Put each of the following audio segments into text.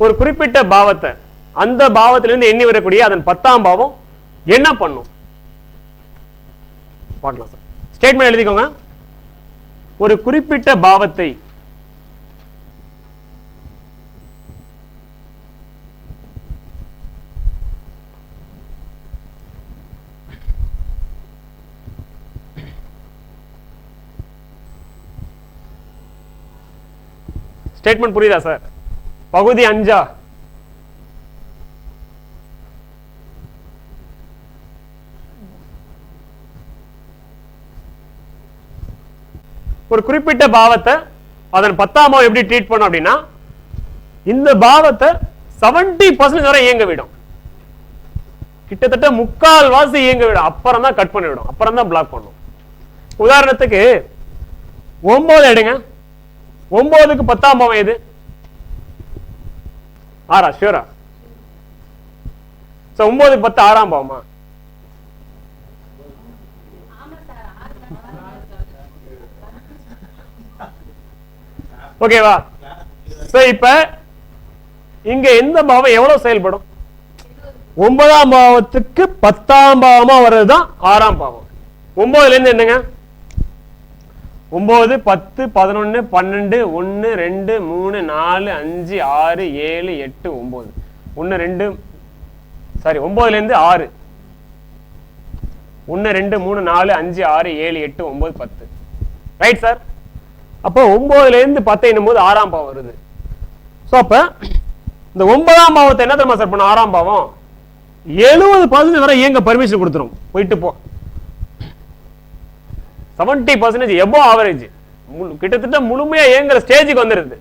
ஒரு குறிப்பிட்ட பாவத்தை அந்த பாவத்திலிருந்து எண்ணி வரக்கூடிய அதன் 10ஆம் பாவம் என்ன பண்ணும் பார்க்கலாம் சார். ஸ்டேட்மெண்ட் எழுதிக்கோங்க. ஒரு குறிப்பிட்ட பாவத்தை ஸ்டேட்மெண்ட் புரியுதா சார்? பகுதி 5 ஒரு குறிப்பிட்ட பாவத்தை அதன் 10ஆம் பாவம் எப்படி ட்ரீட் பண்ணும் அப்படின்னா, இந்த பாவத்தை 70% வரை இயங்க விடும். கிட்டத்தட்ட 3/4 இயங்க விடும். அப்புறம் தான் கட் பண்ணி விடும். அப்புறம் தான் பிளாக் பண்ணும். உதாரணத்துக்கு 9 எடுங்க. 9க்கு 10ஆம் பாவம் எது? 6 ஷூரா? 9க்கு 10 6ஆம் பாவமா? ஓகேவா? இப்ப இங்க எந்த பாவம் எவ்வளவு செயல்படும்? 9ஆம் பாவத்துக்கு 10ஆம் பாவமா வர்றதுதான் 6ஆம் பாவம். 9ல இருந்து என்னங்க? 9 10 11 12 1 2 3 4 5 6 7 8 9 1 2 சாரி 9ல இருந்து 6 1 2 3 4 5 6 7 8 9 10 ரைட் சார். அப்போ 9ல இருந்து 10 என்னும்போது 6ஆம் பாவம் வருது. சோ அப்ப இந்த 9ஆம் பாவத்தை என்ன தெரியுமா சார் பண்ண? 6ஆம் பாவம் 70% வரை இயங்க பர்மிஷன் கொடுத்துரும். போயிட்டு போ. 70% எபோவ் ஆவரேஜ், கிட்டத்தட்ட முழுமையா இயங்குற ஸ்டேஜுக்கு வந்துருது.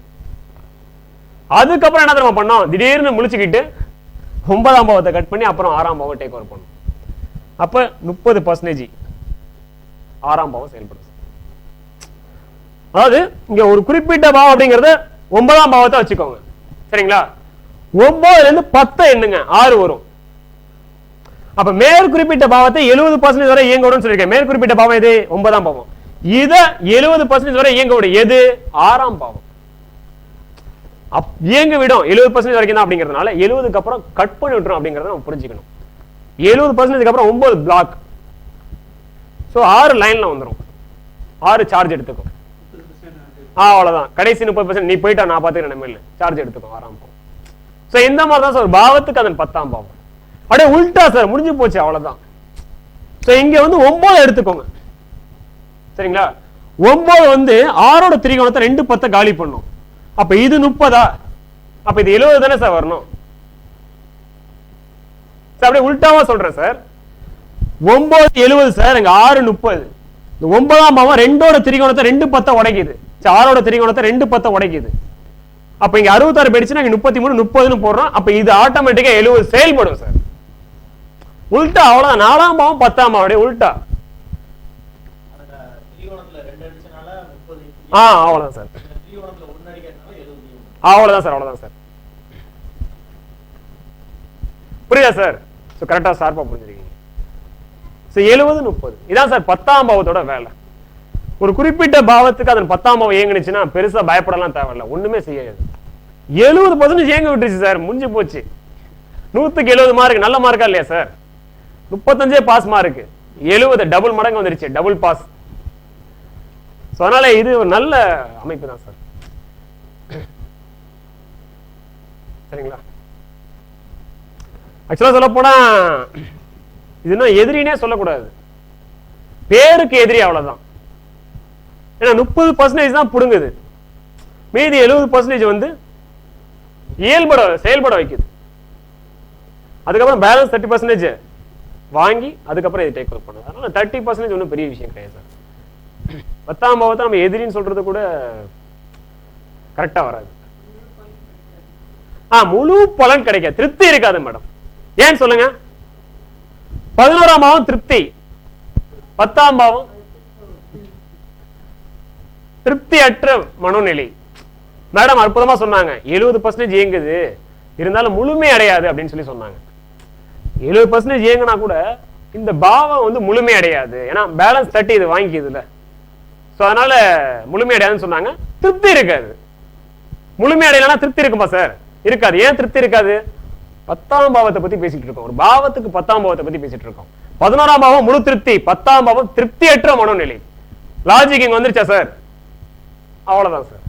அதுக்கப்புறம் என்ன தெரியுமா பண்ணோம்? திடீர்னு முழிச்சுக்கிட்டு 9ஆம் பாவத்தை கட் பண்ணி அப்புறம் 6ஆம் பாவம் டேக் ஓவர் பண்ணும். அப்ப 30% 6ஆம் பாவம் செயல்படும். அதாவது இங்க ஒரு குறிப்பிட்ட பாவம் அப்படிங்கறது 9ஆம் பாவத்தை வச்சுக்கோங்க. சரிங்களா? 9ல இருந்து 10 எண்ணுங்க, 6 வரும். அப்ப மேற்குறிப்பிட்ட பாவத்தை 70% வரை இயங்க விடும் சொல்லிருக்கேன். மேற்குறிப்பிட்ட பாவம் எது? 9ஆம் பாவம். இத 70% வரை இயங்க விடும் எது? 6ஆம் பாவம். இயங்க விடும் 70% வரைக்கும் தான் அப்படிங்கிறதுனால 70க்கு அப்புறம் கட் பண்ணி விட்டுரும் அப்படிங்கறத நம்ம புரிஞ்சுக்கணும். 70% அப்புறம் 9 பிளாக். சோ 6 லைன்ல வந்துரும். 6 சார்ஜ் எடுத்துக்கும். அவ்வளவுதான். கடைசி 30% நீ போயிட்டா நான் பாத்துக்கிறேன் நம்ம இல்ல சார்ஜ் எடுத்துக்கும் 6ஆம் பாவம். சோ இந்த மாதிரி தான் சார் பாவத்துக்கு அதன் 10ஆம் பாவம். அப்படியே உல்டா சார் முடிஞ்சு போச்சு அவ்வளவுதான். சோ இங்க வந்து 9 எடுத்துக்கோங்க. சரிங்களா? 9 வந்து 6ஓட திரிகோணத்தை 2 10 காலி பண்ணும். அப்ப இது 30ஆ? அப்ப இது 70 தானே சார் வரணும். சார் அப்படியே உல்டாவா சொல்றேன் சார். 9 70 சார், இங்க 6 30. இந்த 9ஆம் பாவம் 2ஓட திரிகோணத்தை 2 10 உடைக்குது. 6ஓட திரிகோணத்தை 2 10 உடைக்குது. அப்ப இங்க 66 போயிடுச்சுன்னா இங்க 33 30ன்னு போடுறோம். அப்ப இது ஆட்டோமேட்டிக்கா 70 செயல்படும் சார். உல்டா அவ்வளவுதான். 4ஆம் பாவம் 10ஆம் பாவம் உல்டா. அவ்வளவுதான் சார். அவ்வளவுதான் சார். அவ்வளவுதான் சார். புரியுதா சார்? கரெக்டா ஷார்ப்பா புரிஞ்சிருக்கீங்க. 70 30 இதான் சார் 10ஆம் பாவத்தோட வேலை. ஒரு குறிப்பிட்ட பாவத்துக்கு அதன் 10ஆம் பாவம் இயங்குனுச்சுன்னா பெருசா பயப்படலாம் தேவையில்லை, ஒண்ணுமே செய்யாது. 70% இயங்க விட்டுருச்சு சார், முடிஞ்சு போச்சு. 100க்கு 70 மார்க் நல்ல மார்க்கா இல்லையா சார்? 35 பாஸ் மார்க், 70 டபுள் மடங்கு வந்துருச்சு, டபுள் பாஸ். அதனால இது ஒரு நல்ல அமைப்பு தான் சார். சரிங்களா? ஆக்சுவலா சொல்ல போனா இது எதிரினே சொல்லக்கூடாது, பேருக்கு எதிரி அவ்வளவுதான். ஏன்னா 30% தான் புடுங்குது, மீதி 70% வந்து செயல்பட வைக்குது. அதுக்கப்புறம் பேலன்ஸ் 30% வாங்கி அதுக்கப்புறம் இதை டேக் ஓவர் பண்ணுது. அதனால 30% ஒன்றும் பெரிய விஷயம் கிடையாது சார். 10ஆம் பாவத்தை நம்ம எதிரின்னு சொல்றது கூட கரெக்டா வராது. முழு பலன் கிடைக்காது, திருப்தி இருக்காது மேடம். ஏன் சொல்லுங்க? 11ஆம் பாவம் திருப்தி, 10ஆம் பாவம் திருப்தி அற்ற மனோநிலை. மேடம் அற்புதமா சொன்னாங்க, 70% இயங்குது இருந்தாலும் முழுமை அடையாது அப்படின்னு சொல்லி சொன்னாங்க. 70% இயங்கினா கூட இந்த பாவம் வந்து முழுமை அடையாது, ஏன்னா பேலன்ஸ் 30 இது வாங்கிக்குதுல. சோ அதனால முழுமை அடையாதுன்னு சொன்னாங்க. திருப்தி இருக்காது. முழுமை அடையலன்னா திருப்தி இருக்குமா சார்? இருக்காது. ஏன் திருப்தி இருக்காது? 10ஆம் பாவத்தை பத்தி பேசிட்டு இருக்கோம். ஒரு பாவத்துக்கு 10ஆம் பாவத்தை பத்தி பேசிட்டு இருக்கோம். 11ஆம் பாவம் முழு திருப்தி, 10ஆம் பாவம் திருப்தியற்ற மனோநிலை. லாஜிக் இங்க வந்துருச்சா சார்? அவ்வளவுதான் சார்.